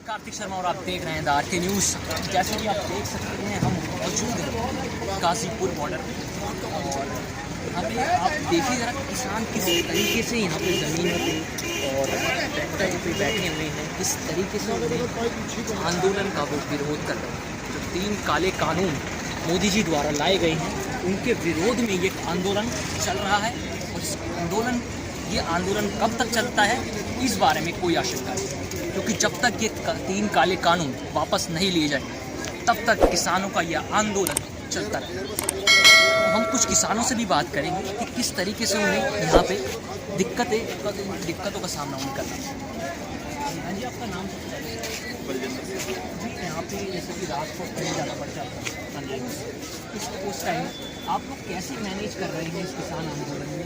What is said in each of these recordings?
कार्तिक शर्मा और आप देख रहे हैं द आरके न्यूज़। जैसे कि आप देख सकते हैं हम मौजूद हैं गाजीपुर बॉर्डर पर और हमें आप देखिए ज़रा किसान किस तरीके से यहाँ पे ज़मीनों पे और ट्रैक्टर पे बैठे हुए हैं, किस तरीके से उन्हें आंदोलन का वो विरोध कर रहे हैं। जो 3 काले कानून मोदी जी द्वारा लाए गए हैं उनके विरोध में ये आंदोलन चल रहा है और ये आंदोलन कब तक चलता है इस बारे में कोई आशंका नहीं, क्योंकि जब तक ये 3 काले कानून वापस नहीं लिए जाएंगे तब तक किसानों का यह आंदोलन चलता रहेगा। हम कुछ किसानों से भी बात करेंगे कि किस तरीके से उन्हें यहाँ पे दिक्कतों का सामना उन्हें करना है। हाँ जी, आपका नाम जी। यहाँ पे जैसे कि रात को कहीं जाना पड़ जाता है, उस टाइम आप लोग कैसे मैनेज कर रहे हैं इस किसान आंदोलन में,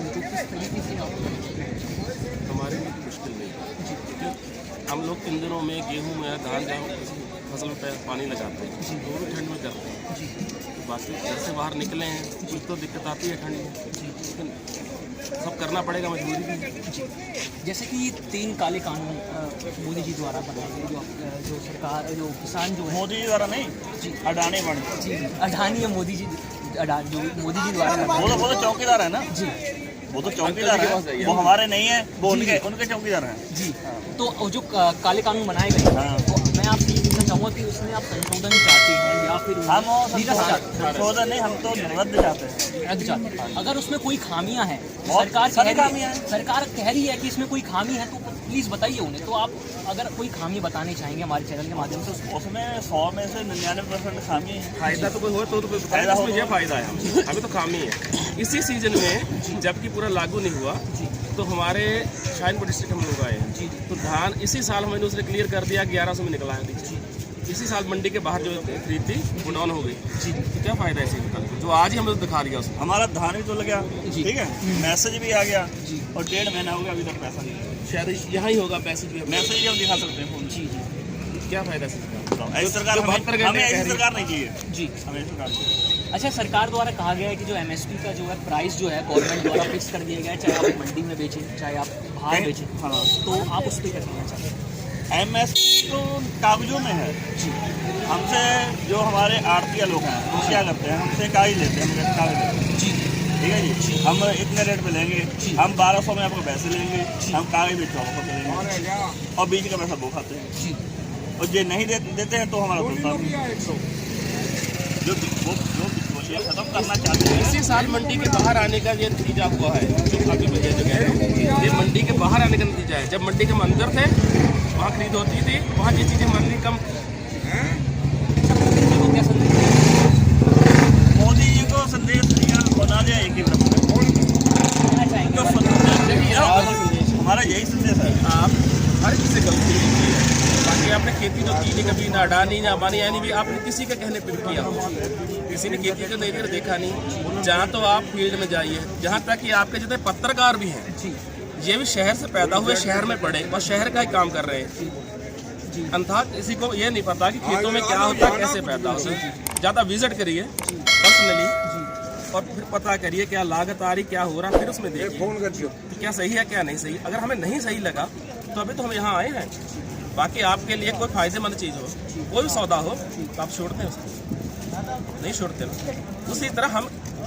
तो किस तरीके से आप हमारे लिए मुश्किल नहीं है। हम लोग इन दिनों में गेहूँ में धान फसल पे पानी लगाते हैं, वो भी ठंड में करते हैं। बाकी घर से बाहर निकले हैं कुछ तो दिक्कत आती है ठंड में, लेकिन सब करना पड़ेगा, मजबूरी भी है। जैसे कि ये 3 काले कानून मोदी जी द्वारा बनाए गए, जो सरकार जो किसान जो है मोदी जी द्वारा नहीं जी अडानी बन जी अडानी है मोदी जी जो मोदी जी द्वारा वो तो चौकीदार है ना जी, वो तो चौकीदार है, वो हमारे नहीं है, वो उनके चौकीदार हैं जी। तो जो काले कानून बनाए गए तो मैं आपसे ये पूछना चाहूँगा कि उसमें आप संशोधन चाहते हैं या फिर हम संशोधन नहीं, हम तो रद्द चाहते हैं। रद्द चाहते हैं। अगर उसमें कोई खामियां हैं, सरकार सरकार कह रही है कि इसमें कोई खामी है तो प्लीज़ बताइए उन्हें। तो आप अगर कोई खामी बताने चाहेंगे हमारे चैनल के माध्यम से, उसमें 100 में से 99% खामी है। फायदा तो कोई हो तो फायदा हो, ये फायदा है, हमें तो खामी है। इसी सीजन में जबकि पूरा लागू नहीं हुआ तो हमारे शाहीनपुर डिस्ट्रिक्ट हम लोग आए हैं, तो धान इसी साल हमने उसने क्लियर कर दिया 1100 में निकला है। इसी साल मंडी के बाहर जो खरीद थी वो डाउन हो गई जी, तो क्या फायदा है इसी जो आज ही हमें दिखा दिया उसमें। हमारा धान भी तो लग गया, ठीक है, मैसेज भी आ गया और 1.5 महीना हो गया अभी तक पैसा नहीं आया। शायद यहाँ ही होगा मैसेज भी हम दिखा सकते हैं फोन। जी, क्या फायदा ऐसी सरकार हमें ऐसी सरकार नहीं चाहिए जी, हमें सरकार चाहिए। अच्छा, सरकार द्वारा कहा गया है कि जो MSP का जो है प्राइस जो है गवर्नमेंट द्वारा फिक्स कर दिया गया है, चाहे आप मंडी में बेचें चाहे आप बाहर बेचें। हाँ, तो आप उस पर क्या कहना चाहते हैं? MSP तो कागजों में है जी। हमसे जो हमारे आड़तिया लोग हैं वो क्या करते हैं, हमसे कागज लेते हैं, हम कागज लेते हैं जी, ठीक है जी। हम इतने रेट पे लेंगे, हम 1200 में आपको पैसे लेंगे, हम कागज भी 1400 पे लेंगे और बीच का पैसा वो खाते हैं जी। और ये नहीं देते हैं तो हमारा जो खत्म करना चाहते हैं। इसी साल मंडी के बाहर आने का ये नतीजा हुआ है, जो अभी मुझे जो कह रहे हैं ये मंडी के बाहर आने का नतीजा है। जब मंडी के अंदर थे वहाँ खरीद होती थी, वहाँ ये चीज़ें हमारे लिए कम। मोदी जी को संदेश दिया बना दिया एक ही हमारा यही संदेश है, आप हर किसी गलती नहीं है। बाकी आपने खेती तो की नहीं कभी, ना अडानी ना अंबानी, यानी भी आपने किसी के कहने पर किया, किसी ने खेती को नहीं देखा नहीं। जहाँ तो आप फील्ड में जाइए, जहाँ तक कि आपके जितने पत्रकार भी हैं ये भी शहर से पैदा हुए शहर में पढ़े, बस शहर का ही काम कर रहे हैं। अन्यथा किसी को ये नहीं पता कि खेतों में क्या होता है, कैसे पैदा होता है। ज़्यादा विजिट करिए पर्सनली और फिर पता करिए क्या लागत आ रही, क्या हो रहा, फिर उसमें देखिए क्या सही है क्या नहीं सही। अगर हमें नहीं सही लगा तो अभी तो हम यहाँ आए हैं। बाकी आपके लिए कोई फायदेमंद चीज़ हो, कोई भी सौदा हो तो आप छोड़ते हैं उसको, नहीं छोड़ते ना। उसी तरह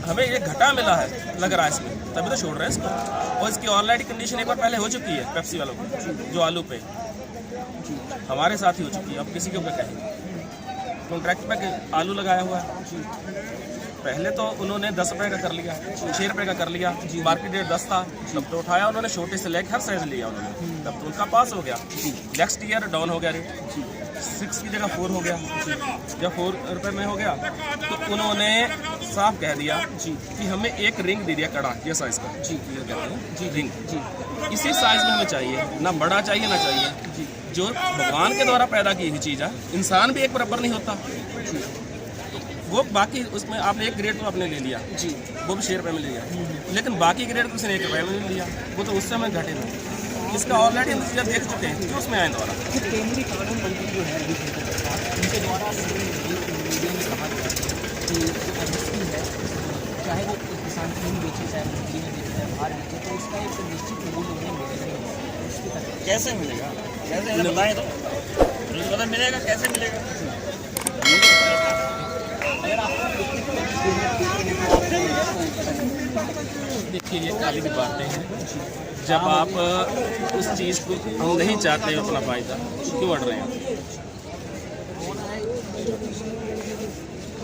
हमें ये घाटा मिला है लग रहा है इसमें, तभी तो छोड़ रहे हैं इसको। और इसकी ऑलरेडी कंडीशन एक बार पहले हो चुकी है पेप्सी वालों को, जो आलू पे हमारे साथ ही हो चुकी है। अब किसी के ऊपर कहेंगे कॉन्ट्रैक्ट पे आलू लगाया हुआ है। पहले तो उन्होंने 10 रुपये का कर लिया, 6 रुपये का कर लिया, मार्केट रेट 10 था, तब तो उठाया उन्होंने, छोटे से लेकर हर साइज लिया उन्होंने, तब तो उनका पास हो गया। नेक्स्ट ईयर डाउन हो गया रेट, 6 की जगह 4 हो गया। जब 4 रुपये में हो गया तो उन्होंने साफ कह दिया कि हमें एक रिंग दे दिया कड़ा, ये साइज का जी, ये कहते हैं जी रिंग जी, इसी साइज में हमें चाहिए, ना बड़ा चाहिए ना चाहिए। जो भगवान के द्वारा पैदा की हुई चीज़ है, इंसान भी एक बराबर नहीं होता वो। बाकी उसमें आपने एक ग्रेड तो आपने ले लिया जी, वो भी 6 रुपये में लिया, लेकिन बाकी ग्रेड तो उसने 1 रुपये में लिया, वो तो उससे हमें घटे नहीं। इसका ऑलरेडी नतीजा देख चुके हैं, जो उसमें आए द्वारा केंद्रीय कानून मंत्री जो है उनके द्वारा चाहे वो किसान कहीं बेचे, चाहे मंडी में बेचे, चाहे बाहर बेचे, तो उसका एक निश्चित मूल्य उन्हें मिलेगा। कैसे मिलेगा, कैसे बताएं तो। रोज मदद मिलेगा, कैसे मिलेगा? देखिए ये काली की बातें हैं, जब आप उस चीज़ को हम नहीं चाहते हो अपना फ़ायदा, क्यों अड़ रहे हैं?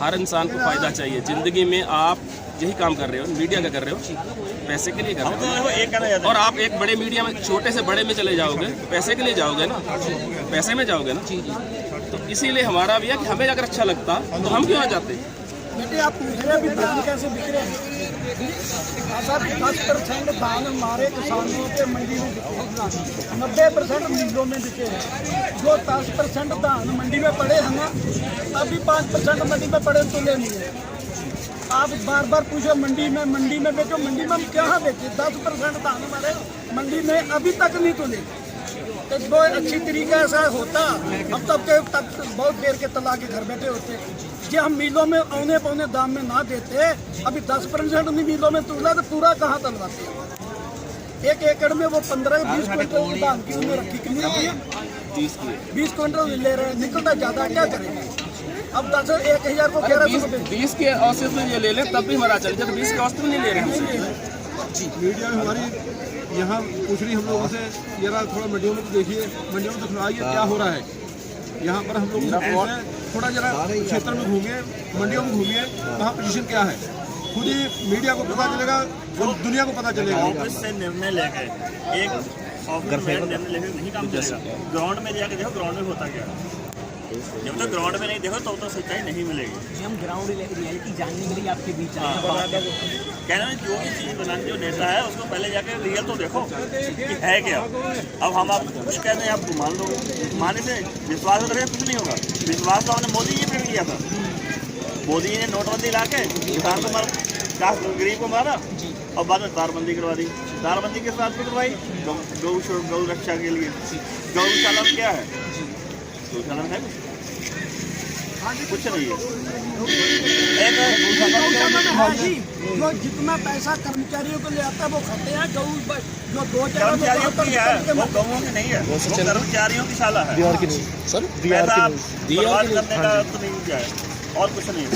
हर इंसान को फ़ायदा चाहिए ज़िंदगी में। आप यही काम कर रहे हो, मीडिया का कर रहे हो, पैसे के लिए कर हम तो रहे देखो एक करना चाहते हो। और आप एक बड़े मीडिया में, छोटे से बड़े में चले जाओगे, पैसे के लिए जाओगे ना, पैसे में जाओगे ना। तो इसीलिए हमारा भी है कि हमें अगर अच्छा लगता तो हम क्यों आ जाते। बेटे आप पूछ रहे हैं अभी धान कैसे बिक रहे हैं? सर 10% धान हमारे किसानों के मंडी में बिके हैं, 90% मिलों में बिके हैं। जो 10% धान मंडी में पड़े हैं ना, अभी 5% मंडी में पड़े तो ले लिए। आप बार बार पूछो मंडी में बेचो, मंडी में हम कहाँ बेचे? 10% धान हमारे मंडी में अभी तक नहीं तुले। तो बहुत अच्छी तरीका ऐसा होता, हम तब बहुत देर के तला के घर बैठे होते। जी हम मिलों में औने पौने दाम में ना देते, अभी 10% नहीं मिलों में तुला तो पूरा कहाँ तलवाते? 1 एकड़ में वो 15-20 क्विंटल धान की उन्हें रखी, कितनी होती है? 20 क्विंटल ले रहे हैं, निकलता ज़्यादा, क्या करेंगे? अब 10,000 को 1100 रुपये 20 के औसत में ये ले लें तब भी हमारा चल जाए, 20 के औसत में नहीं ले रहे हैं। जी मीडिया में हमारी यहाँ पूछ रही हम लोगों से, जरा थोड़ा मंडियों में तो देखिए, मंडियों में दिखलाइए क्या हो रहा है। यहाँ पर हम लोग थोड़ा जरा क्षेत्र में घूमिए, मंडियों में घूमिए, कहाँ पोजीशन क्या है, खुद ही मीडिया को पता चलेगा, दुनिया को पता चलेगा। ऑफिस से निर्णय लेके एक ऑफिस में निर्णय लेके नहीं काम चलेगा। ग्राउंड में जाके देखो, ग्राउंड में होता क्या है। जब तक ग्राउंड में नहीं देखो तो सच्चाई नहीं मिलेगी। जी हम ग्राउंड रियलिटी जानने के लिए आपके बीच आए हैं। कहना है जो भी चीज़ बनाने जो नेता है उसको पहले जाके रियल तो देखो कि है क्या। अब हम आप कुछ कहते हैं आपको मान लो, मानने से विश्वास तो कुछ नहीं होगा। विश्वास तो हमने मोदी जी पे भी किया था। मोदी जी ने नोटबंदी ला के किसान को मारा, गरीब को मारा और बाद में तारबंदी करवा दी। तारबंदी किस बात पर करवाई? गौ रक्षा के लिए। गौशाला क्या है? गौशाला है कुछ नहीं है। जो जितना पैसा कर्मचारियों को ले आता है वो खाते हैं। जो 2 कर्मचारियों की है, वो गौओं की नहीं है, वो कर्मचारियों की शाला है। बिहार की नहीं सर, पैसा बर्बाद करने का तो नहीं क्या है, और कुछ नहीं है।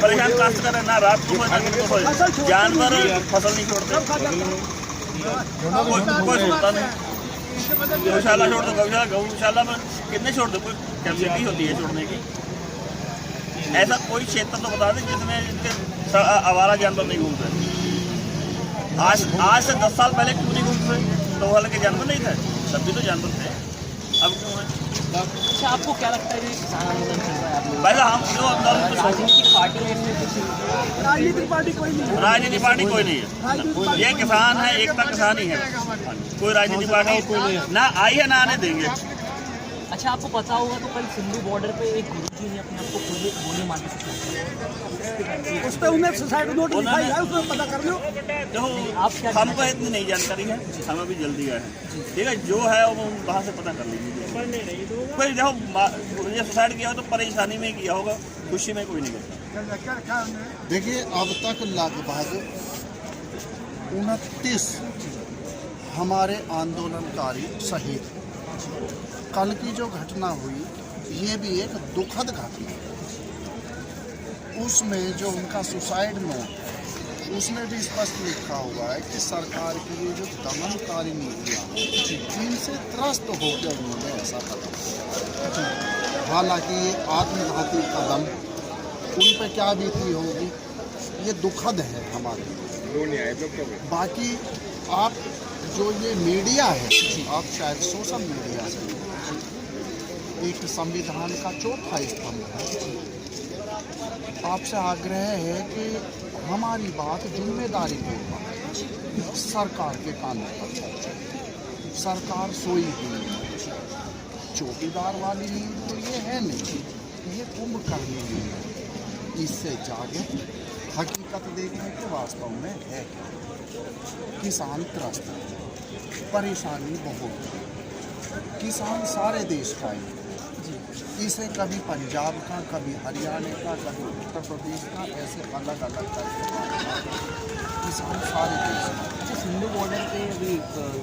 परेशान काश्तकार है, ना रात को ना दिन को जानवर फसल नहीं छोड़ते, कोई छोड़ता नहीं। गौशाला छोड़ दो, गौशाला में कितने छोड़ दो? कोई कैपेसिटी होती है छोड़ने की? ऐसा कोई क्षेत्र तो बता दें जिसमें इनके आवारा जानवर नहीं घूमते। आज से 10 साल पहले क्यों नहीं घूमते? तो वाले के जानवर नहीं थे, तब भी तो जानवर थे, अब क्यों है? अच्छा आपको क्या लगता है कि किसान आंदोलन चल रहा है? पहले हम जो अंदर राजनीतिक पार्टी है इसमें कुछ? राजनीतिक पार्टी कोई नहीं है। राजनीतिक पार्टी कोई नहीं है, ये किसान है, एकता किसान ही है। कोई राजनीतिक पार्टी ना आई है ना आने देंगे। अच्छा आपको पता होगा तो कल सिंधु बॉर्डर पे एक गुरुजी ने अपने आप को खुद गोली मार के सुसाइड उस पर उन्हें सुसाइड नोट लिखाई है, उसमें पता कर लो। देखो हमको इतनी नहीं जानकारी है, हम अभी जल्दी आए हैं, ठीक है। जो है वो वहाँ से पता कर लीजिए। कोई देखो ये सुसाइड किया हो तो परेशानी में किया होगा, खुशी में कोई नहीं करता। देखिए अब तक लगभग 29 हमारे आंदोलनकारी शहीद। कल की जो घटना हुई ये भी एक दुखद घटना। उसमें जो उनका सुसाइड नोट, उसमें भी स्पष्ट लिखा हुआ है कि सरकार की ये जो दमनकारी नीतियाँ इनसे त्रस्त होकर उन्होंने ऐसा कदम किया। हालांकि ये आत्मघाती कदम उन पर क्या बीती होगी ये दुखद है हमारे लिए। बाकी आप जो ये मीडिया है, आप शायद सोशल मीडिया से एक संविधान का चौथा स्तंभ है। आपसे आग्रह है कि हमारी बात जिम्मेदारी पूर्वक सरकार के कानों पर पहुँचे। सरकार सोई हुई है, चौकीदार वाली नींद तो ये है नहीं, ये कुंभकर्णी नींद है। इससे जागे हकीकत देखने के वास्तव में है किसान त्रस्त है, परेशानी बहुत है। किसान सारे देश का ही, इसे कभी पंजाब का, कभी हरियाणा का, कभी उत्तर प्रदेश का, ऐसे अलग अलग करके किसान सारे देश का। अच्छा सिंधु बॉर्डर पे अभी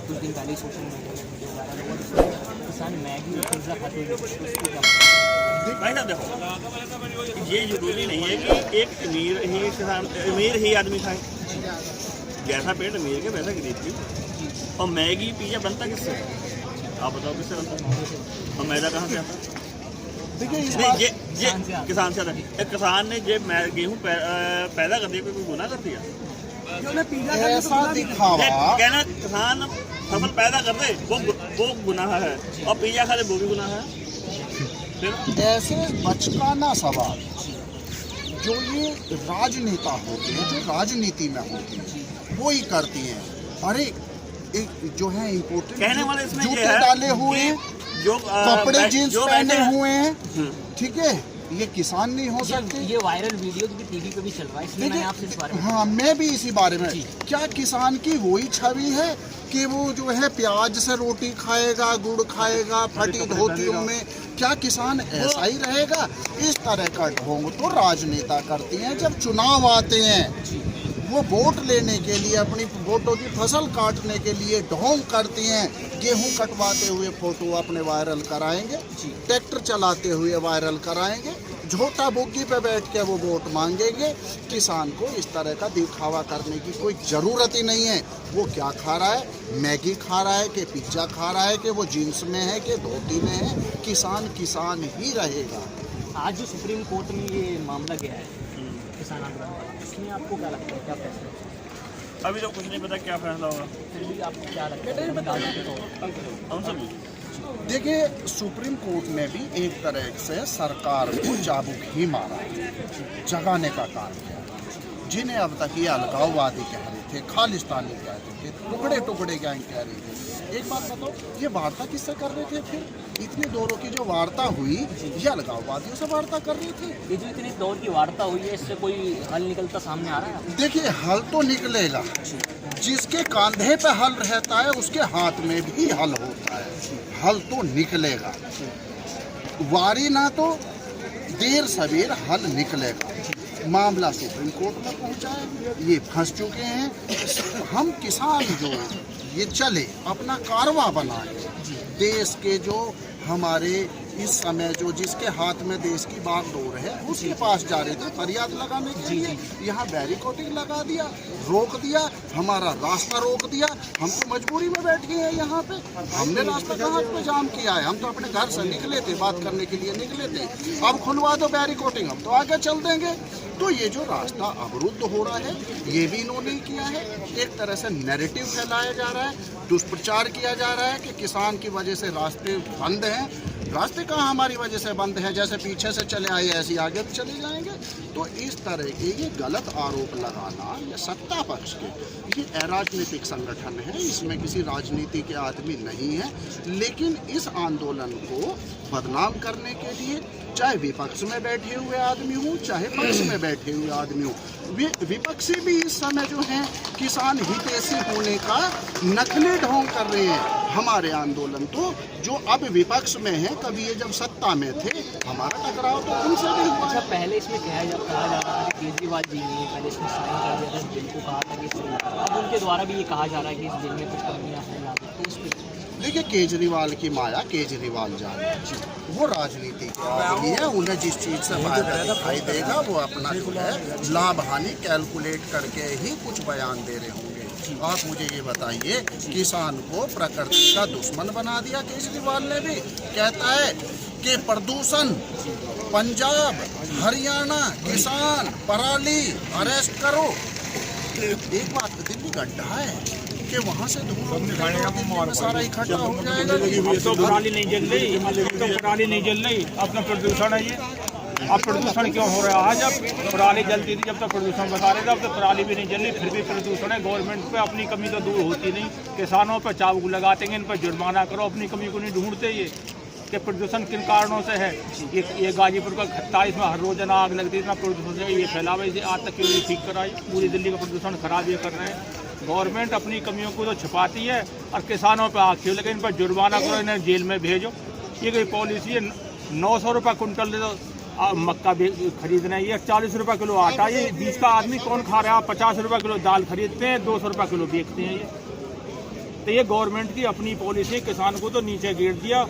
कुछ दिन पहले सोशल मीडिया में वीडियो वायरल हुआ जिसमें किसान मैगी और पिज़्ज़ा खाते हैं, तो उसको क्या भाई साहब देखो, ये जरूरी नहीं है कि एक अमीर ही आदमी खाए। जैसा पेट अमीर के वैसा गरीब की। और मैगी पिज़्ज़ा बनता किससे है? आप बताओ किससे बनता है? और मैदा कहाँ से आता है? देखिए इस नहीं, बात ये किसान से आता है। एक किसान ने जो गेहूँ पैदा कर दिया, कोई गुनाह कर दिया? ऐसा दिखावा कहना किसान फसल पैदा कर दे वो गुनाह है, और पिज़्ज़ा खा दे वो भी गुनाह है। फिर ऐसे बचकाना सवाल जो ये राजनेता होते हैं, जो राजनीति में होते हैं, वो ही करती हैं। अरे एक जो है इम्पोर्टेंट कहने वाले इसमें ये जूते है डाले हुए हैं, जो कपड़े जींस जो पहने बैठे हैं। हुए हैं, ठीक है, ये किसान नहीं हो सकते। ये वायरल वीडियो भी टीवी पे भी चल रहा है, इसलिए मैंने आपसे इस बारे में हाँ, मैं भी इसी बारे में, क्या किसान की वही छवि है कि वो जो है प्याज से रोटी खाएगा, गुड़ खाएगा, फटी धोतियों में? क्या किसान ऐसा ही रहेगा? इस तरह का ढोंग तो राजनेता करती हैं। जब चुनाव आते हैं, वो वोट लेने के लिए, अपनी वोटों की फसल काटने के लिए ढोंग करती हैं। गेहूं कटवाते हुए फोटो अपने वायरल कराएंगे, ट्रैक्टर चलाते हुए वायरल कराएंगे, झोटा बुग्गी पे बैठ के वो वोट मांगेंगे। किसान को इस तरह का दिखावा करने की कोई ज़रूरत ही नहीं है। वो क्या खा रहा है, मैगी खा रहा है कि पिज्ज़ा खा रहा है, कि वो जीन्स में है कि धोती में है, किसान किसान ही रहेगा। आज जो सुप्रीम कोर्ट में ये मामला गया है किसान आंदोलन का, इसमें आपको क्या लगता है, क्या फैसला है? अभी तो कुछ नहीं पता क्या फैसला होगा। फिर भी आपको क्या लगता है अंदाजे के तौर पर? हम सब देखिए, सुप्रीम कोर्ट ने भी एक तरह से सरकार को चाबुक ही मारा, जगाने का काम किया। जिन्हें अब तक ये अलगाववादी कह रहे थे, खालिस्तानी कहते थे, टुकड़े टुकड़े गैंग कह रहे थे, एक बात बताओ, ये वार्ता किससे कर रहे थे? फिर इतने दौरों की जो वार्ता हुई, ये अलगाववादियों से वार्ता कर रहे थे। ये जो इतनी दौर की वार्ता हुई है, इससे कोई हल निकलता सामने आ रहा है? देखिए, हल तो निकलेगा। जिसके कंधे पे हल रहता है, उसके हाथ में भी हल होता है। हल तो निकलेगा, वारी ना तो देर सवेर हल निकलेगा। मामला सुप्रीम कोर्ट में पहुंचा है, ये फंस चुके हैं। हम किसान जो ये चले, अपना कारवां बनाए, देश के जो हमारे इस समय जो जिसके हाथ में देश की बागडोर है, उसके पास जा रहे थे फरियाद लगाने के लिए। यहाँ बैरिकेडिंग लगा दिया, रोक दिया, हमारा रास्ता रोक दिया। हम तो मजबूरी में बैठ गए हैं यहाँ पे। हमने रास्ता कहाँ पे जाम किया है? हम तो अपने घर से निकले थे, बात करने के लिए निकले थे। अब खुलवा दो बैरिकेडिंग, हम तो आगे चल देंगे। तो ये जो रास्ता अवरुद्ध हो रहा है, ये भी इन्होंने ही किया है। एक तरह से नैरेटिव फैलाया जा रहा है, दुष्प्रचार किया जा रहा है कि किसान की वजह से रास्ते बंद हैं। रास्ते कहाँ हमारी वजह से बंद हैं? जैसे पीछे से चले आए ऐसे आगे भी चले जाएंगे। तो इस तरह के ये गलत आरोप लगाना, ये सत्ता पक्ष के, ये अराजनीतिक संगठन है, इसमें किसी राजनीति के आदमी नहीं है। लेकिन इस आंदोलन को बदनाम करने के लिए, चाहे विपक्ष में बैठे हुए आदमी हो, चाहे पक्ष में बैठे हुए आदमी हो, विपक्षी भी इस समय जो है किसान हितैषी होने का नकली ढोंग कर रहे हैं। हमारे आंदोलन तो जो अब विपक्ष में है, कभी ये जब सत्ता में थे, हमारा टकराव तो उनसे भी हुआ। अच्छा, पहले इसमें कहा जा रहा था कि केजरीवाल जी ने पहले इसमें साइन कर दिया था इस बिल को, कहा था कि अब उनके द्वारा भी ये कहा जा रहा है कि इस बिल में कुछ कमियाँ हैं लागू। तो इस पर देखिए, केजरीवाल की माया केजरीवाल जाने, वो राजनीति के आदमी है। उन्हें जिस चीज़ से फायदा दिखाई देगा, वो अपना जो है लाभ हानि कैलकुलेट करके ही कुछ बयान दे रहे होंगे। आप मुझे ये बताइए, किसान को प्रकृति का दुश्मन बना दिया केजरीवाल ने भी। कहता है कि प्रदूषण, पंजाब, हरियाणा, किसान, पराली अरेस्ट करो। एक बात, दिल्ली गड्ढा है कि वहाँ से धूल में सारा इकट्ठा हो जाएगा। तो पराली नहीं जल रही, तो पराली नहीं जल रही, अपना प्रदूषण है ये। अब प्रदूषण क्यों हो रहा है? जब पराली जलती थी, जब तक प्रदूषण बता रहे थे, अब तो पराली भी नहीं जल रही, फिर भी प्रदूषण है। गवर्नमेंट पे अपनी कमी तो दूर होती नहीं, किसानों पर चाबुक लगाते हैं, इन पर जुर्माना करो, अपनी कमी को नहीं ढूंढते ये कि प्रदूषण किन कारणों से है। ये गाजीपुर का खत्ता, इसमें हर रोजाना आग लगती है, इतना प्रदूषण से ये फैलावा, इसे आज तक क्यों नहीं ठीक कराई? पूरी दिल्ली का प्रदूषण खराब ये कर रहे हैं। गवर्नमेंट अपनी कमियों को तो छिपाती है और किसानों पर आँख खींच, लेकिन इन पर जुर्माना करो, इन्हें जेल में भेजो। ये कोई पॉलिसी है? 900 रुपये कुंटल दे दो मक्का खरीदना है, ये 40 रुपये किलो आटा, ये बीच का आदमी कौन खा रहा है? 50 रुपये किलो दाल खरीदते हैं, 200 रुपये किलो बेचते हैं ये। तो ये गवर्नमेंट की अपनी पॉलिसी, किसान को तो नीचे गिर दिया।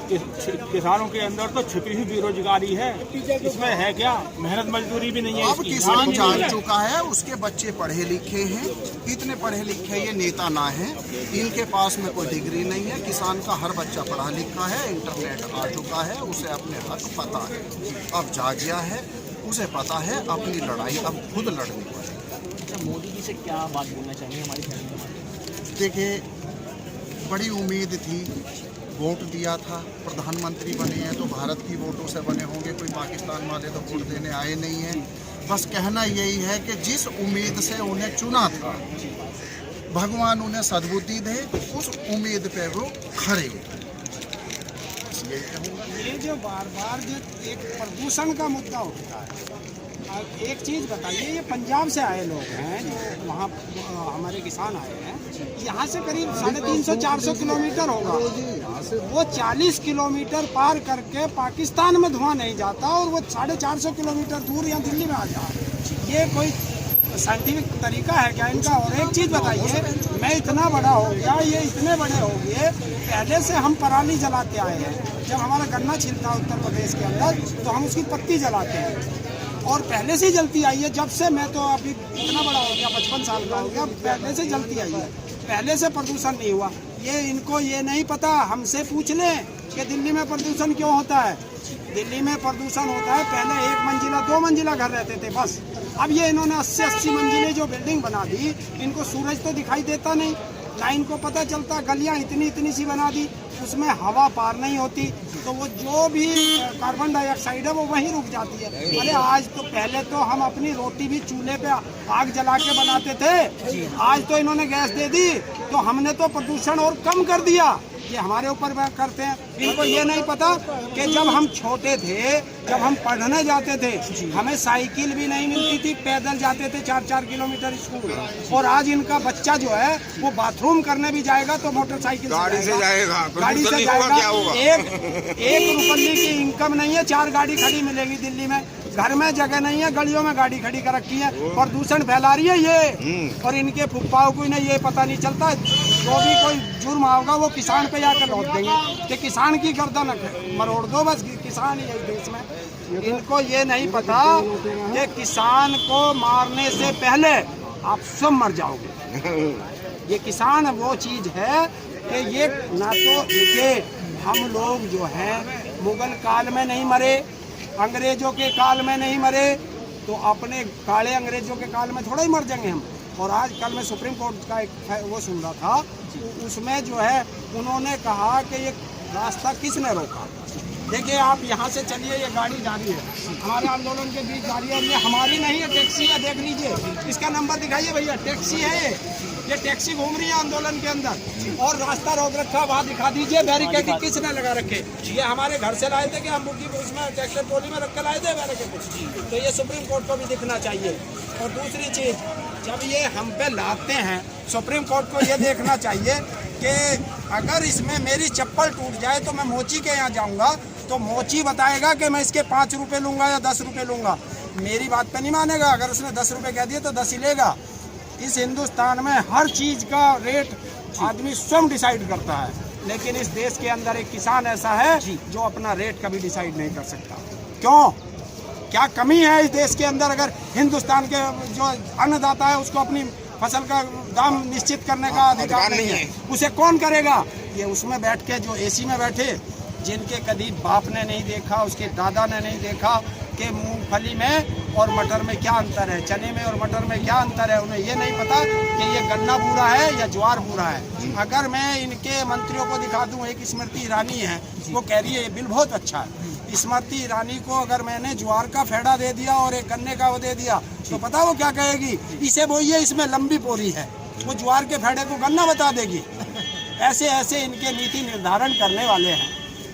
किसानों के अंदर तो छुपी हुई बेरोजगारी है, इसमें है क्या, मेहनत मजदूरी भी नहीं है। अब किसान जान चुका है, उसके बच्चे पढ़े लिखे हैं, इतने पढ़े लिखे ये नेता ना हैं, इनके पास में कोई डिग्री नहीं है। किसान का हर बच्चा पढ़ा लिखा है, इंटरनेट आ चुका है, उसे अपने हक पता है, अब जाग गया है, उसे पता है अपनी लड़ाई अब खुद लड़नी पड़ेगी। अच्छा, मोदी जी से क्या बात बोलना चाहिए हमारी फैमिली? देखिए, बड़ी उम्मीद थी, वोट दिया था, प्रधानमंत्री बने हैं तो भारत की वोटों से बने होंगे, कोई पाकिस्तान वाले तो वोट देने आए नहीं हैं। बस कहना यही है कि जिस उम्मीद से उन्हें चुना था, भगवान उन्हें सद्बुद्धि दे, उस उम्मीद पे वो खड़े उतरे। यही कहूँगा। ये जो बार बार जो एक प्रदूषण का मुद्दा उठता है, अब एक चीज़ बताइए, ये पंजाब से आए लोग हैं जो वहाँ हमारे किसान आए हैं, यहाँ से करीब 350-400 किलोमीटर होगा, वो 40 किलोमीटर पार करके पाकिस्तान में धुआं नहीं जाता और वो 450 किलोमीटर दूर यहाँ दिल्ली में आ जाए। ये कोई साइंटिफिक तरीका है क्या इनका? और एक चीज़ बताइए, मैं इतना बड़ा हो गया, ये इतने बड़े हो गए, पहले से हम पराली जलाते आए हैं। जब हमारा गन्ना छिलता है उत्तर प्रदेश के अंदर तो हम उसकी पत्ती जलाते हैं और पहले से ही जलती आई है। जब से मैं तो अभी इतना बड़ा हो गया, 55 साल का हो गया, पहले से जलती आई है, पहले से प्रदूषण नहीं हुआ। ये इनको ये नहीं पता, हमसे पूछ लें कि दिल्ली में प्रदूषण क्यों होता है। दिल्ली में प्रदूषण होता है, पहले 1 मंजिला 2 मंजिला घर रहते थे बस, अब ये इन्होंने 80-80 मंजिले जो बिल्डिंग बना दी, इनको सूरज तो दिखाई देता नहीं, ना इनको पता चलता, गलियां इतनी सी बना दी, उसमें हवा पार नहीं होती, तो वो जो भी कार्बन डाइऑक्साइड है वो वहीं रुक जाती है। अरे आज तो पहले तो हम अपनी रोटी भी चूल्हे पे आग जला के बनाते थे, आज तो इन्होंने गैस दे दी, तो हमने तो प्रदूषण और कम कर दिया। ये हमारे ऊपर करते हैं। इनको ये नहीं पता कि जब हम छोटे थे, जब हम पढ़ने जाते थे, हमें साइकिल भी नहीं मिलती थी, पैदल जाते थे 4-4 किलोमीटर स्कूल, और आज इनका बच्चा जो है वो बाथरूम करने भी जाएगा तो मोटरसाइकिल गाड़ी से जाएगा, गाड़ी से जाएगा। एक रुपये की इनकम नहीं है, 4 गाड़ी खड़ी मिलेगी दिल्ली में, घर में जगह नहीं है, गलियों में गाड़ी खड़ी कर रखी है, प्रदूषण फैला रही है ये। और इनके फुप्पाओं को इन्हें ये पता नहीं चलता, जो भी कोई जुर्म होगा वो किसान पे आकर लौट देंगे कि किसान की गर्दन मरोड़ दो, बस किसान ही है देश में। इनको ये नहीं पता कि किसान को मारने से पहले आप सब मर जाओगे। ये किसान वो चीज़ है कि ये ना तो देखिए, हम लोग जो हैं मुगल काल में नहीं मरे, अंग्रेजों के काल में नहीं मरे, तो अपने काले अंग्रेजों के काल में थोड़ा ही मर जाएंगे हम। और आज कल मैं सुप्रीम कोर्ट का एक वो सुन रहा था, उसमें जो है उन्होंने कहा कि ये रास्ता किसने रोका। देखिए, आप यहाँ से चलिए, ये गाड़ी जा रही है, हमारे आंदोलन के बीच जा रही है, ये हमारी नहीं है, टैक्सी है, देख लीजिए, इसका नंबर दिखाइए भैया, टैक्सी है ये टैक्सी घूम रही है आंदोलन के अंदर और रास्ता रोक रखा, वहाँ दिखा दीजिए बैरिकेड किसने लगा रखे। ये हमारे घर से लाए थे कि हम बुकी उसमें ट्रैक्टर ट्रॉली में रख कर लाए थे बैरिकेड, तो ये सुप्रीम कोर्ट को भी दिखना चाहिए। और दूसरी चीज़, जब ये हम पे लाते हैं, सुप्रीम कोर्ट को ये देखना चाहिए कि अगर इसमें मेरी चप्पल टूट जाए तो मैं मोची के यहाँ जाऊँगा तो मोची बताएगा कि मैं इसके 5 रुपये लूँगा या 10 रुपये लूँगा, मेरी बात पे नहीं मानेगा। अगर उसने 10 रुपये कह दिए तो 10 ही लेगा। इस हिंदुस्तान में हर चीज़ का रेट आदमी स्वयं डिसाइड करता है, लेकिन इस देश के अंदर एक किसान ऐसा है जो अपना रेट कभी डिसाइड नहीं कर सकता। क्यों? क्या कमी है इस देश के अंदर? अगर हिंदुस्तान के जो अन्नदाता है उसको अपनी फसल का दाम निश्चित करने का अधिकार नहीं है, उसे कौन करेगा? ये उसमें बैठ के जो एसी में बैठे, जिनके कभी बाप ने नहीं देखा, उसके दादा ने नहीं देखा कि मूंगफली में और मटर में क्या अंतर है, चने में और मटर में क्या अंतर है, उन्हें ये नहीं पता कि ये गन्ना बूरा है या ज्वार बूरा है। अगर मैं इनके मंत्रियों को दिखा दूं, एक स्मृति ईरानी है, वो कह रही है ये बिल बहुत अच्छा है। स्मृति ईरानी को अगर मैंने ज्वार का फेड़ा दे दिया और एक गन्ने का वो दे दिया तो पता वो क्या कहेगी? इसे बोइए, इसमें लंबी पोरी है, वो ज्वार के फेड़े को गन्ना बता देगी। ऐसे ऐसे इनके नीति निर्धारण करने वाले हैं।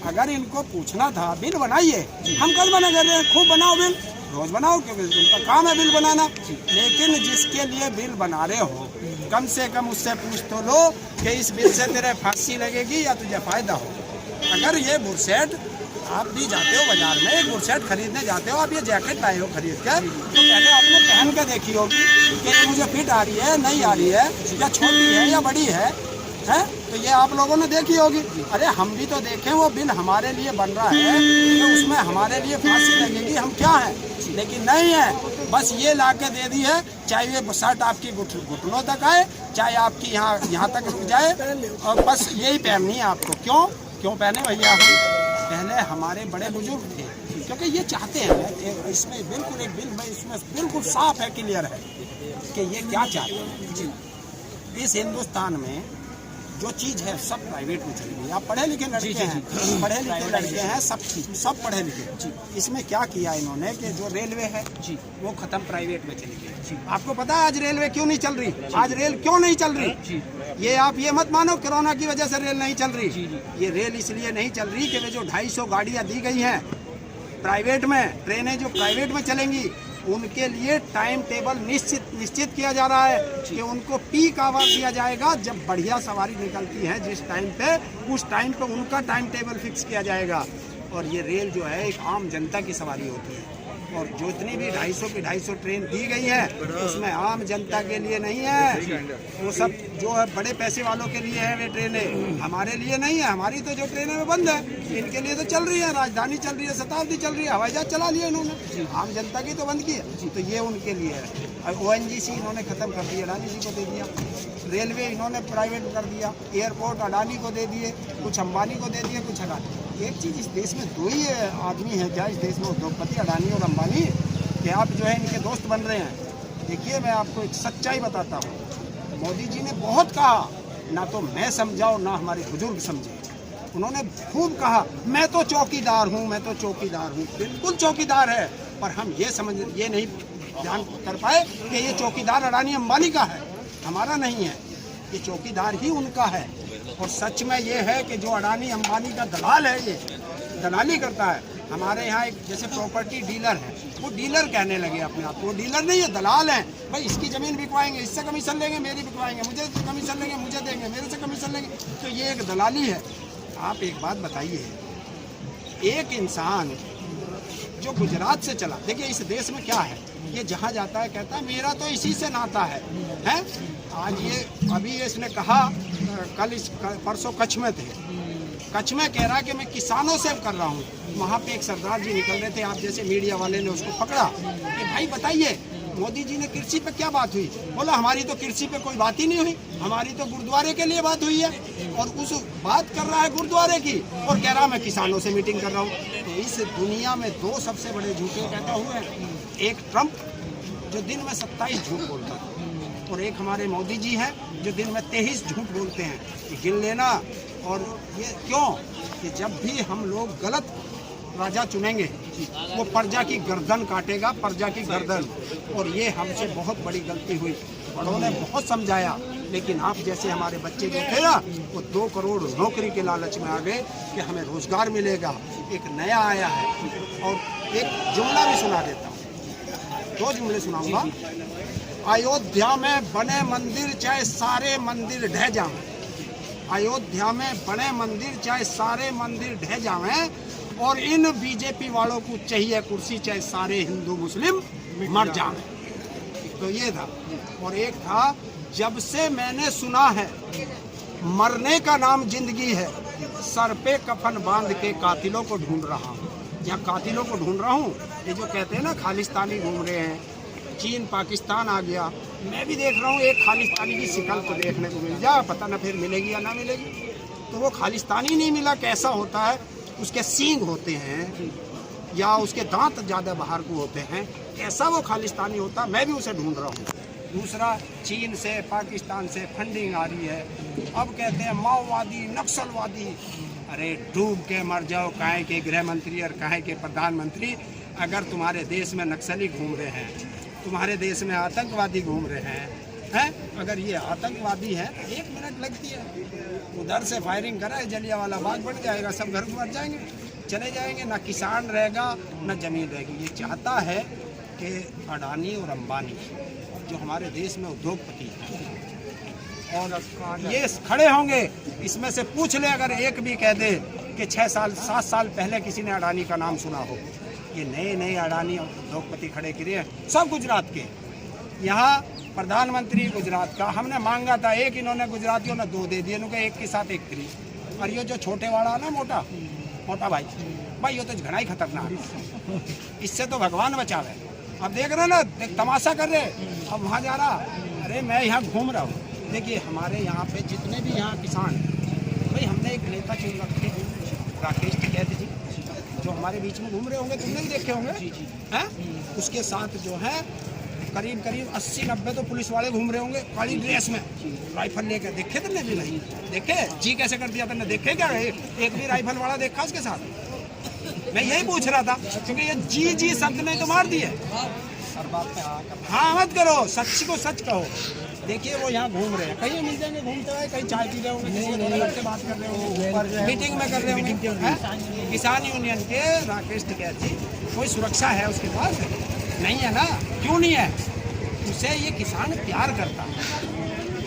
अगर इनको पूछना था बिल बनाइए, हम कल बना कर रहे हैं, खूब बनाओ बिल, रोज बनाओ, क्योंकि उनका काम है बिल बनाना। लेकिन जिसके लिए बिल बना रहे हो, कम से कम उससे पूछ तो लो कि इस बिल से तेरे फांसी लगेगी या तुझे फायदा हो। अगर ये बुरसेट आप भी जाते हो बाजार में, एक बुरसेट खरीदने जाते हो, आप ये जैकेट लाए हो खरीद कर, तो पहले आपने पहन कर देखी होगी कि मुझे फिट आ रही है, नहीं आ रही है, या छोटी है या बड़ी है? तो ये आप लोगों ने देखी होगी। अरे हम भी तो देखें, वो बिल हमारे लिए बन रहा है तो उसमें हमारे लिए फांसी लगेगी, हम क्या हैं, लेकिन नहीं है। बस ये ला के दे दी है, चाहे ये शर्ट आपकी घुटनों तक आए, चाहे आपकी यहाँ तक रुक जाए, और बस यही पहननी है आपको। क्यों पहने भैया? पहले हमारे बड़े बुजुर्ग थे, क्योंकि ये चाहते हैं। इसमें बिल्कुल एक बिल में इसमें बिल्कुल साफ है, क्लियर है कि ये क्या चाहते हैं। इस हिंदुस्तान में जो चीज़ है सब प्राइवेट में चली गई। आप पढ़े लिखे लड़के हैं, पढ़े लिखे लड़के हैं, सब पढ़े लिखे। इसमें क्या किया इन्होंने कि जो रेलवे है वो खत्म, प्राइवेट में चली गई। आपको पता है आज रेलवे क्यों नहीं चल रही? आज रेल क्यों नहीं चल रही? ये आप ये मत मानो कोरोना की वजह से रेल नहीं चल रही। ये रेल इसलिए नहीं चल रही कि वे जो 250 गाड़ियाँ दी गई हैं प्राइवेट में, ट्रेनें जो प्राइवेट में चलेंगी, उनके लिए टाइम टेबल निश्चित किया जा रहा है कि उनको पीक आवर दिया जाएगा। जब बढ़िया सवारी निकलती है जिस टाइम पे, उस टाइम पे उनका टाइम टेबल फिक्स किया जाएगा। और ये रेल जो है एक आम जनता की सवारी होती है, और जितनी भी 250 की 250 ट्रेन दी गई है उसमें आम जनता के लिए नहीं है। वो सब जो है बड़े पैसे वालों के लिए है वे ट्रेनें, हमारे लिए नहीं है। हमारी तो जो ट्रेनें में बंद है, इनके लिए तो चल रही है। राजधानी चल रही है, शताब्दी चल रही है, हवाई जहाज चला लिया इन्होंने, आम जनता की तो बंद की है। तो ये उनके लिए है। और ONGC इन्होंने ख़त्म कर दिया, अडानी जी को दे दिया। रेलवे इन्होंने प्राइवेट कर दिया, एयरपोर्ट अडानी को दे दिए, कुछ अंबानी को दे दिए, कुछ अडानी। एक चीज़, इस देश में 2 ही आदमी हैं क्या इस देश में, उद्योगपति, अडानी और अंबानी, कि आप जो है इनके दोस्त बन रहे हैं। देखिए मैं आपको एक सच्चाई बताता हूँ। मोदी जी ने बहुत कहा, ना तो मैं समझा और ना हमारे बुजुर्ग समझे। उन्होंने खूब कहा मैं तो चौकीदार हूँ, मैं तो चौकीदार हूँ। बिल्कुल चौकीदार है, पर हम ये नहीं ध्यान कर पाए कि ये चौकीदार अडानी अंबानी का है, हमारा नहीं है। ये चौकीदार ही उनका है। और सच में ये है कि जो अडानी अंबानी का दलाल है, ये दलाली करता है। हमारे यहाँ एक जैसे प्रॉपर्टी डीलर है, वो डीलर कहने लगे अपने आप को, वो डीलर नहीं है, दलाल हैं। भाई इसकी ज़मीन बिकवाएंगे, इससे कमीशन लेंगे, मेरी बिकवाएंगे, मुझे कमीशन लेंगे, मुझे देंगे, मेरे से कमीशन लेंगे। तो ये एक दलाली है। आप एक बात बताइए, एक इंसान जो गुजरात से चला, देखिए इस देश में क्या है, ये जहाँ जाता है कहता है मेरा तो इसी से नाता है। आज ये अभी इसने कहा, परसों कच्छ में थे, कच्छ में कह रहा कि मैं किसानों से कर रहा हूँ। वहाँ पे एक सरदार जी निकल रहे थे, आप जैसे मीडिया वाले ने उसको पकड़ा कि भाई बताइए मोदी जी ने कृषि पे क्या बात हुई? बोला हमारी तो कृषि पे कोई बात ही नहीं हुई, हमारी तो गुरुद्वारे के लिए बात हुई है। और उस बात कर रहा है गुरुद्वारे की और कह रहा मैं किसानों से मीटिंग कर रहा हूँ। तो इस दुनिया में 2 सबसे बड़े झूठे पैदा हुए हैं, एक ट्रंप जो दिन में 27 झूठ बोलता है, और एक हमारे मोदी जी हैं जो दिन में 23 झूठ बोलते हैं। गिन लेना। और ये क्यों कि जब भी हम लोग गलत राजा चुनेंगे वो प्रजा की गर्दन काटेगा, प्रजा की गर्दन। और ये हमसे बहुत बड़ी गलती हुई, बड़ों ने बहुत समझाया, लेकिन आप जैसे हमारे बच्चे जो थे ना, वो 2 करोड़ नौकरी के लालच में आ गए कि हमें रोजगार मिलेगा। एक नया आया है। और एक जुमला भी सुना देता हूँ, 2 जुमले सुनाऊंगा। अयोध्या में बने मंदिर चाहे सारे मंदिर ढह जाएं, अयोध्या में बने मंदिर चाहे सारे मंदिर ढह जाएं, और इन बीजेपी वालों को चाहिए कुर्सी चाहे सारे हिंदू मुस्लिम मर जाएं। तो ये था। और एक था, जब से मैंने सुना है मरने का नाम जिंदगी है, सर पे कफन बांध के कातिलों को ढूंढ रहा हूँ। या कातिलों को ढूंढ रहा हूँ, ये जो कहते हैं ना खालिस्तानी घूम रहे हैं, चीन पाकिस्तान आ गया, मैं भी देख रहा हूँ एक खालिस्तानी की शिकल तो देखने को मिल जाए, पता ना फिर मिलेगी या ना मिलेगी। तो वो खालिस्तानी नहीं मिला, कैसा होता है, उसके सींग होते हैं या उसके दांत ज़्यादा बाहर को होते हैं, कैसा वो खालिस्तानी होता, मैं भी उसे ढूंढ रहा हूँ। दूसरा, चीन से पाकिस्तान से फंडिंग आ रही है, अब कहते हैं माओवादी नक्सलवादी। अरे डूब के मर जाओ, काहे के गृह मंत्री और काहे के प्रधानमंत्री। अगर तुम्हारे देश में नक्सली घूम रहे हैं, तुम्हारे देश में आतंकवादी घूम रहे हैं, अगर ये आतंकवादी है, 1 मिनट लगती है, उधर से फायरिंग कराए, जलियांवाला बाग बढ़ जाएगा, सब घर मर जाएंगे, चले जाएंगे, ना किसान रहेगा ना जमीन रहेगी। ये चाहता है कि अडानी और अंबानी जो हमारे देश में उद्योगपति हैं और ये खड़े होंगे, इसमें से पूछ ले अगर एक भी कह दे कि 6 साल 7 साल पहले किसी ने अडानी का नाम सुना हो। ये नए अडानी उद्योगपति खड़े किए हैं, सब गुजरात के। यहाँ प्रधानमंत्री गुजरात का हमने मांगा था एक, इन्होंने गुजरातियों ने 2 दे दिए, इन्होंने एक के साथ एक फ्री। और ये जो छोटे वाला ना मोटा भाई ये तो घना ही खतरनाक है, इससे तो भगवान बचावे। अब देख रहे ना, तमाशा कर रहे, अब वहाँ जा रहा। अरे मैं यहाँ घूम रहा हूँ, देखिए हमारे यहाँ पे जितने भी यहाँ किसान, भाई हमने एक नेता चुन रखे राकेश टिकैत जी, जो हमारे बीच में घूम रहे होंगे, तुमने भी देखे होंगे हैं। उसके साथ जो है करीब 80-90 तो पुलिस वाले घूम रहे होंगे काली ड्रेस में, राइफल लेकर। देखे तुमने भी नहीं देखे? जी कैसे कर दिया तुमने, देखे क्या? एक भी राइफल वाला देखा उसके साथ? मैं यही पूछ रहा था, क्योंकि ये जी शब्द नहीं तो मार दिए। हाँ मत करो, सच को सच कहो। देखिए वो यहाँ घूम रहे हैं, कहीं मिल जाएंगे, घूमते हुए कहीं चाय पी रहे होंगे, किसी से बात कर रहे होंगे, मीटिंग में कर रहे होंगे। किसान यूनियन के राकेश टिकैत जी, कोई सुरक्षा है उसके पास? नहीं है ना। क्यों नहीं है? उसे ये किसान प्यार करता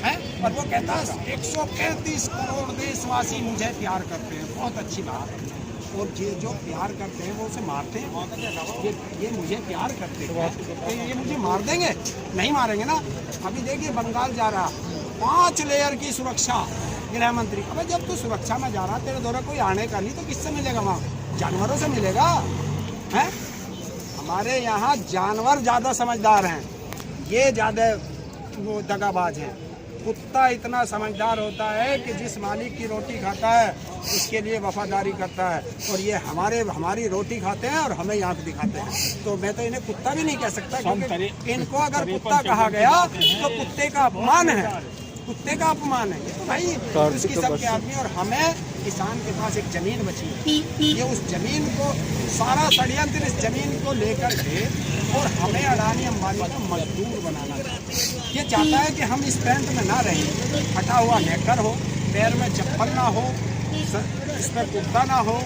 है और वो कहता है 135 करोड़ देशवासी मुझे प्यार करते हैं। बहुत अच्छी बात है। और ये जो प्यार करते हैं वो उसे मारते हैं। ये मुझे प्यार करते हैं तो ये मुझे मार देंगे? नहीं मारेंगे ना। अभी देखिए बंगाल जा रहा, 5 लेयर की सुरक्षा, गृह मंत्री। अबे जब तू सुरक्षा में जा रहा, तेरे द्वारा कोई आने का नहीं, तो किससे मिलेगा वहाँ? जानवरों से मिलेगा हैं? हमारे यहाँ जानवर ज़्यादा समझदार हैं, ये ज़्यादा वो दगाबाज हैं। कुत्ता इतना समझदार होता है कि जिस मालिक की रोटी खाता है उसके लिए वफादारी करता है, और ये हमारी रोटी खाते हैं और हमें यहाँ पे दिखाते हैं। तो मैं तो इन्हें कुत्ता भी नहीं कह सकता, क्योंकि इनको अगर कुत्ता कहा गया तो कुत्ते का अपमान है, कुत्ते का अपमान है। ये तो भाई उसकी सबके आदमी। और हमें किसान के पास एक जमीन बची है, ये उस जमीन को सारा षड्यंत्र इस जमीन को लेकर के और हमें अडानी अंबानी का मजदूर बनाना है। ये चाहता है कि हम इस पैंट में ना रहें, फटा हुआ नेकर हो, पैर में चप्पल ना हो, इसमें कुर्ता ना हो,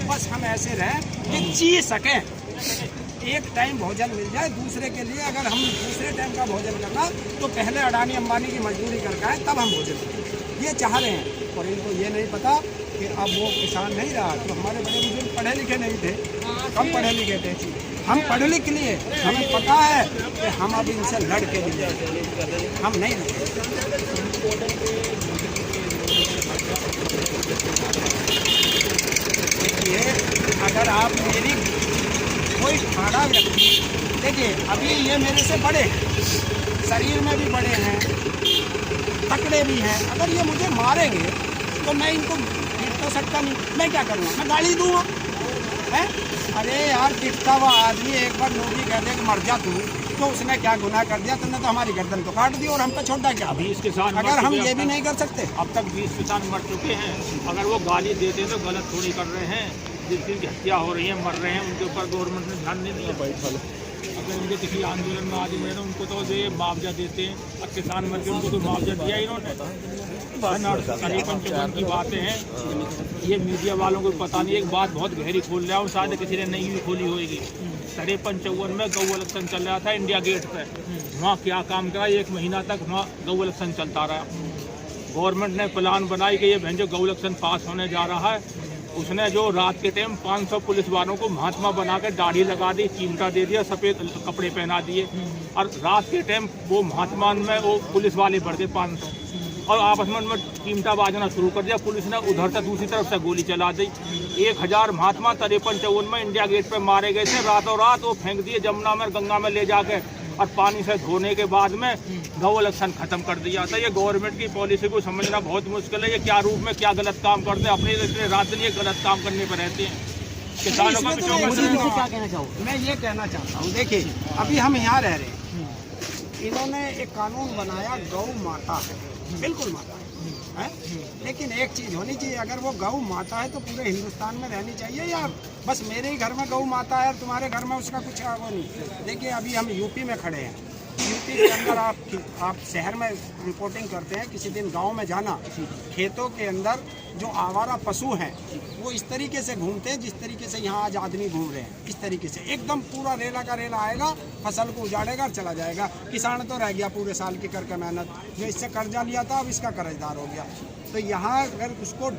बस हम ऐसे रहें कि जी सकें। एक टाइम भोजन मिल जाए दूसरे के लिए। अगर हम दूसरे टाइम का भोजन करना तो पहले अडानी अंबानी की मजदूरी करके आए, तब हम भोजन करें। ये चाह रहे हैं, और इनको ये नहीं पता कि अब वो किसान नहीं रहा। तो हमारे बड़े बुजुर्ग पढ़े लिखे नहीं थे, कम पढ़े लिखे थे, हम पढ़ लिख लिए, हमें पता है कि हम अब इनसे लड़ के लिए हम नहीं देखिए। अगर आप मेरी कोई ठाड़ा व्यक्ति, देखिए अभी ये मेरे से बड़े हैं, शरीर में भी बड़े हैं, तकड़े भी हैं। अगर ये मुझे मारेंगे तो मैं इनको पीट तो सकता नहीं, मैं क्या करूँगा? मैं गाली दूँगा हैं? अरे यार, पिटता हुआ आदमी एक बार नौकरी कह दे कि मर जा तू, तो उसने क्या गुनाह कर दिया? तुमने तो हमारी गर्दन तो काट दी और हम पे छोड़ा क्या? 20 किसान अगर हम ये भी नहीं कर सकते। अब तक 20 किसान मर चुके हैं। अगर वो गाली देते तो गलत थोड़ी कर रहे हैं। जिनकी हत्या हो रही है, मर रहे हैं, उनके ऊपर गवर्नमेंट ने ध्यान नहीं दिया। अगर उनके किसी आंदोलन में आदमी है तो उनको तो ये मुआवजा देते हैं, और किसान मर के उनको तो मुआवजा दिया ही इन्होंने। 55 की बातें हैं, ये मीडिया वालों को पता नहीं। एक बात बहुत गहरी खोल रहा हूँ, शायद किसी ने नहीं भी खोली होगी। 53 में गौ इलेक्शन चल रहा था इंडिया गेट पे, वहाँ क्या काम करा? 1 महीना तक वहाँ गौ इलेक्शन चलता रहा। गवर्नमेंट ने प्लान बनाई कि ये भैंजो गौ इलेक्शन पास होने जा रहा है। उसने जो रात के टाइम 500 पुलिस वालों को महात्मा बना के दाढ़ी लगा दी, चिमटा दे दिया, सफ़ेद कपड़े पहना दिए, और रात के टाइम वो महात्मा में वो पुलिस वाले बढ़ गए 500, और आपस में उनमें चिमटा बाजना शुरू कर दिया। पुलिस ने उधर से दूसरी तरफ से गोली चला दी। 1000 महात्मा 53-54 में इंडिया गेट पर मारे गए थे। रातों रात वो फेंक दिए जमुना में, गंगा में ले जाके, और पानी से धोने के बाद में गौ इलेक्शन खत्म कर दिया था। ये गवर्नमेंट की पॉलिसी को समझना बहुत मुश्किल है। ये क्या रूप में क्या गलत काम करते हैं, अपने रात दिन ये गलत काम करने पर रहते हैं। किसानों का क्या कहना चाहूँ? मैं ये कहना चाहता हूँ, देखिए अभी हम यहाँ रह रहे हैं, इन्होंने एक कानून बनाया, गौ माता है, बिल्कुल माता है, लेकिन एक चीज़ होनी चाहिए, अगर वो गौ माता है तो पूरे हिंदुस्तान में रहनी चाहिए, या बस मेरे ही घर में गौ माता है और तुम्हारे घर में उसका कुछ वो नहीं। देखिए अभी हम यूपी में खड़े हैं, यूपी के अंदर आप शहर में रिपोर्टिंग करते हैं, किसी दिन गांव में जाना, खेतों के अंदर जो आवारा पशु हैं वो इस तरीके से घूमते हैं जिस तरीके से यहाँ आज आदमी घूम रहे हैं। इस तरीके से एकदम पूरा रेला का रेला आएगा, फसल को उजाड़ेगा और चला जाएगा। किसान तो रह गया पूरे साल की करके मेहनत, जो इससे कर्जा लिया था अब इसका कर्जदार हो गया। तो यहाँ अगर उसको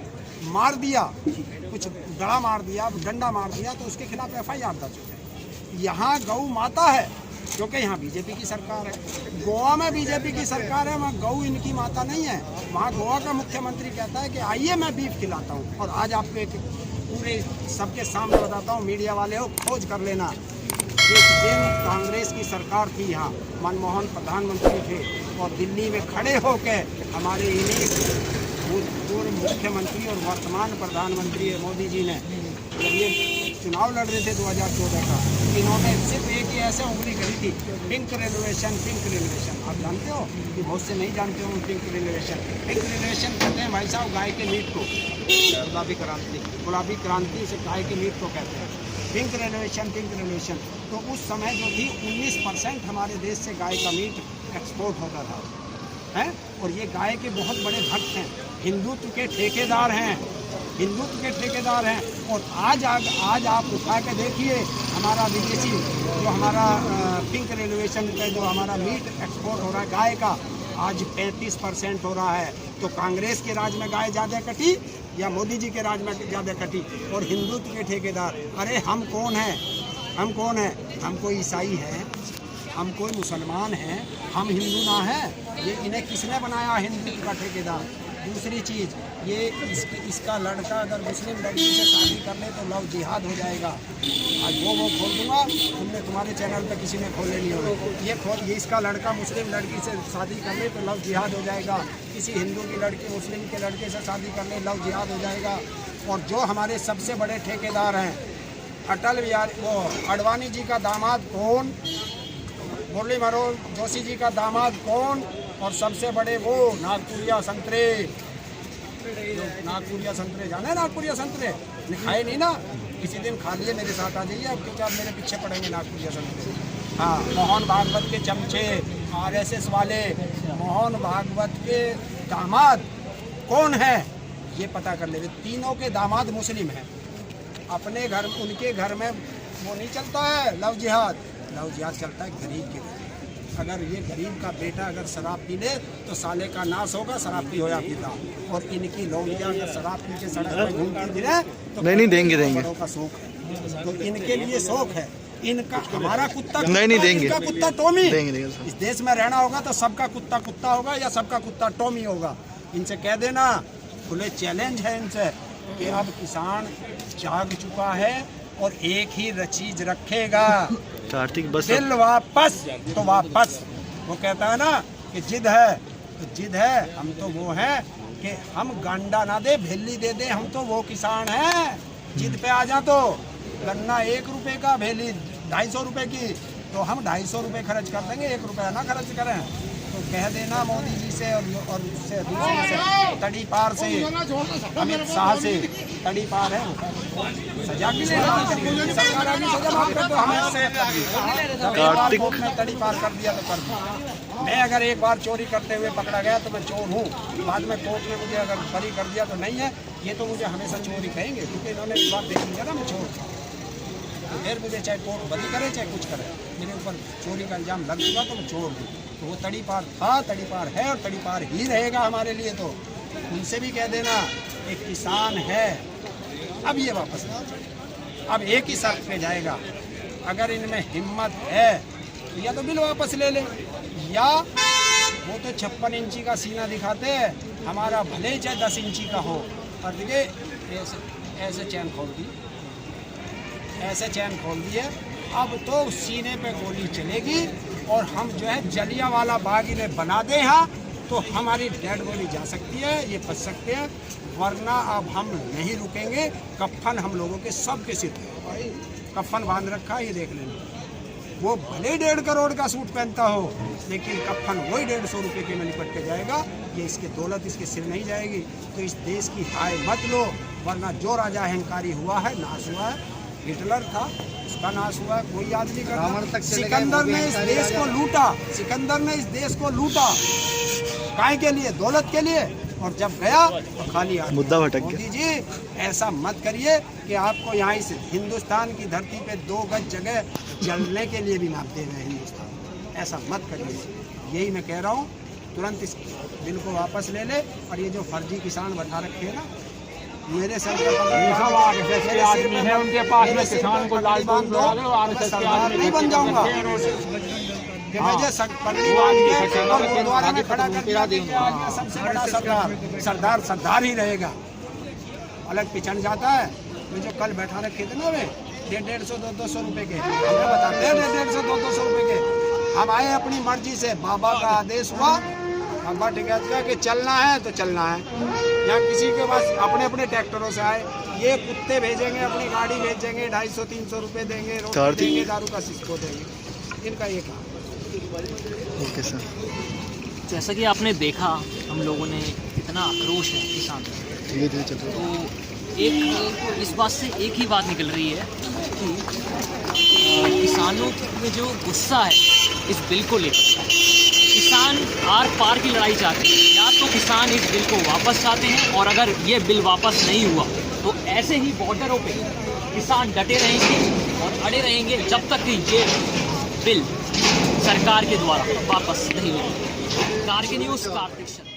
मार दिया, कुछ बड़ा मार दिया, डंडा मार दिया, तो उसके खिलाफ FIR दर्ज हो जाए। यहाँ गौ माता है, क्योंकि यहाँ बीजेपी की सरकार है। गोवा में बीजेपी की सरकार है, वहाँ गऊ इनकी माता नहीं है। वहाँ गोवा का मुख्यमंत्री कहता है कि आइए मैं बीफ खिलाता हूँ। और आज आपको एक पूरे सबके सामने बताता हूँ, मीडिया वाले हो खोज कर लेना। जिस दिन कांग्रेस की सरकार थी यहाँ, मनमोहन प्रधानमंत्री थे, और दिल्ली में खड़े होकर हमारे इन्हीं पूर्व मुख्यमंत्री और वर्तमान प्रधानमंत्री मोदी जी ने जब ये चुनाव लड़ रहे थे 2014 का, इन्होंने सिर्फ एक ही ऐसे उंगली करी थी, पिंक रेनोवेशन, पिंक रेनोवेशन। आप जानते हो कि बहुत से नहीं जानते हो पिंक रेनोवेशन। पिंक रेनोवेशन कहते हैं भाई साहब गाय के मीट को, गुलाबी क्रांति से गाय के मीट को कहते हैं पिंक रेनोवेशन, पिंक रेनोवेशन। तो उस समय जो थी 19% हमारे देश से गाय का मीट एक्सपोर्ट होता था, हैं। और ये गाय के बहुत बड़े भक्त हैं, हिंदुत्व के ठेकेदार हैं, हिंदुत्व के ठेकेदार हैं। और आज आप उठा के देखिए हमारा विदेशी जो हमारा पिंक रेनोवेशन का जो हमारा मीट एक्सपोर्ट हो रहा है गाय का, आज 35% हो रहा है। तो कांग्रेस के राज में गाय ज़्यादा कटी या मोदी जी के राज में ज़्यादा कटी? और हिंदुत्व के ठेकेदार, अरे हम कौन हैं? हम कौन हैं? हम कोई ईसाई हैं, हम कोई मुसलमान हैं, हम हिंदू ना हैं। ये इन्हें किसने बनाया हिंदुत्व का ठेकेदार? दूसरी चीज़, ये इसका लड़का अगर मुस्लिम लड़की से शादी कर ले तो लव जिहाद हो जाएगा। आज वो खोल दूंगा, तुमने तुम्हारे चैनल पे किसी ने खोले नहीं होगा। ये इसका लड़का मुस्लिम लड़की से शादी कर ले तो लव जिहाद हो जाएगा। किसी हिंदू की लड़की मुस्लिम के लड़के से शादी कर ले, लव जिहाद हो जाएगा। और जो हमारे सबसे बड़े ठेकेदार हैं, अटल बिहारी वो आडवाणी जी का दामाद कौन, मुरली मनोहर जोशी जी का दामाद कौन, और सबसे बड़े वो नागपुरिया संतरे, नागपुरिया संतरे जाने, नागपुरिया संतरे खाए नहीं ना, किसी दिन खा लिए, मेरे साथ आ जाइए अब, क्योंकि आप मेरे पीछे पड़ेंगे नागपुरिया संतरे। हाँ, मोहन भागवत के चमचे, RSS वाले, मोहन भागवत के दामाद कौन है ये पता कर ले। तीनों के दामाद मुस्लिम हैं। अपने घर, उनके घर में वो नहीं चलता है लव जिहाद, लव जिहाद चलता है गरीब के घर। अगर ये गरीब का बेटा अगर शराब पी ले तो साले का नाश होगा, शराब पी हो या पीता। और इनकी लौंडियाँ अगर शराब पी के सड़क पर घूमती फिरे तो नहीं देंगे बड़ों का शौक है, तो इनके लिए शौक है। इनका हमारा कुत्ता नहीं देंगे, इनका कुत्ता टॉमी। देंगे। इस देश में रहना होगा तो सबका कुत्ता कुत्ता होगा या सबका कुत्ता टॉमी होगा। इनसे कह देना, खुले चैलेंज है इनसे कि अब किसान जाग चुका है और एक ही चीज रखेगा, कार्तिक बस दिल वापस तो वापस। वो कहता है ना कि जिद है तो जिद है। हम तो वो हैं कि हम गांडा ना दे, भेली दे दे, हम तो वो किसान हैं। जिद पे आ जा तो गन्ना 1 रुपए का, भेली 250 रुपए की, तो हम 250 रुपए खर्च कर देंगे, 1 रुपया ना खर्च करें। तो कह देना मोदी जी से और उससे दूसरे से, तड़ी पार से, अमित शाह से, तड़ी पार है सजा किसने माफ करी? सरकार आगे सजा माफ कर दो, हमें से कार्तिक में तड़ी पार कर दिया तो कर दिया। मैं अगर एक बार चोरी करते हुए पकड़ा गया तो मैं चोर हूँ, बाद में कोर्ट ने मुझे अगर बरी कर दिया तो नहीं है, ये तो मुझे हमेशा चोरी कहेंगे, क्योंकि इन्होंने एक बार देख लिया ना मैं चोर था। फिर मुझे चाहे कोर्ट बरी करे चाहे कुछ करे, मेरे ऊपर चोरी का इल्जाम लग चुका तो मैं चोर हूँ। तो वो तड़ी पार था, तड़ी पार है और तड़ी पार ही रहेगा हमारे लिए। तो उनसे भी कह देना एक किसान है, अब ये वापस नहीं जाएगा। अब एक ही शर्त पे जाएगा, अगर इनमें हिम्मत है तो या तो बिल वापस ले ले, या वो तो 56 इंची का सीना दिखाते हैं, हमारा भले चाहे 10 इंची का हो। और देखिए ऐसे चैन खोल दी, ऐसे चैन खोल दिए, अब तो सीने पे गोली चलेगी। और हम जो है जलियांवाला बाग इन्हें बना दें यहाँ, तो हमारी डेड बॉडी जा सकती है, ये बच सकते हैं। वरना अब हम नहीं रुकेंगे। कफन हम लोगों के सब के सिर पे कफन बांध रखा है, ये देख लेना। वो भले 1.5 करोड़ का सूट पहनता हो, लेकिन कफन वही 150 रुपये के में लिपट के जाएगा। ये इसके दौलत इसके सिर नहीं जाएगी। तो इस देश की हाय मत लो, वरना जो राजा अहंकारी हुआ है नाश हुआ है। हिटलर था, उसका नाश हुआ है, कोई याद नहीं करता। सिकंदर ने इस देश को लूटा, सिकंदर ने इस देश को लूटा, काय के लिए? दौलत के लिए। और जब गया तो खाली हाथ। मुद्दा भटक गया। मोदी जी ऐसा मत करिए कि आपको यहाँ इस हिंदुस्तान की धरती पे 2 गज जगह जलने के लिए भी ना दे रहे हिंदुस्तान। ऐसा मत करिए, यही मैं कह रहा हूँ। तुरंत इस बिल को वापस ले ले। और ये जो फर्जी किसान बैठा रखे हैं ना, मेरे सर पे आदमी है, उनके पास में किसान को लाल बांध दो, नहीं बन जाऊंगा। कि मुझे पगड़ी बांध के और गुरुद्वारे में खड़ा कर दिया कि आज ये सबसे बड़ा सरदार सरदार ही रहेगा। अलग पिछड़ जाता है। मैं जो कल बैठा रखे थे ना वे 150 200 रुपए के, हमें बताते हैं 150 200 रुपए के। हम आए अपनी मर्जी से, बाबा का आदेश हुआ, बाबा टिकैत का कि चलना है तो चलना है। या किसी के पास अपने अपने ट्रैक्टरों से आए, ये कुत्ते भेजेंगे, अपनी गाड़ी भेजेंगे, 250 300 रुपए देंगे, रोटी देंगे, दारू का सिस्को देंगे। इनका ये काम। Okay sir. जैसा कि आपने देखा, हम लोगों ने इतना आक्रोश है किसान, धीरे धीरे चलो। तो एक इस बात से एक ही बात निकल रही है कि किसानों में जो गुस्सा है इस बिल को लेकर, किसान आर पार की लड़ाई चाहते हैं। या तो किसान इस बिल को वापस चाहते हैं, और अगर ये बिल वापस नहीं हुआ तो ऐसे ही बॉर्डरों पे किसान डटे रहेंगे और अड़े रहेंगे जब तक कि ये बिल सरकार के द्वारा वापस नहीं होगा। कारगिल न्यूज़ कार्तिक।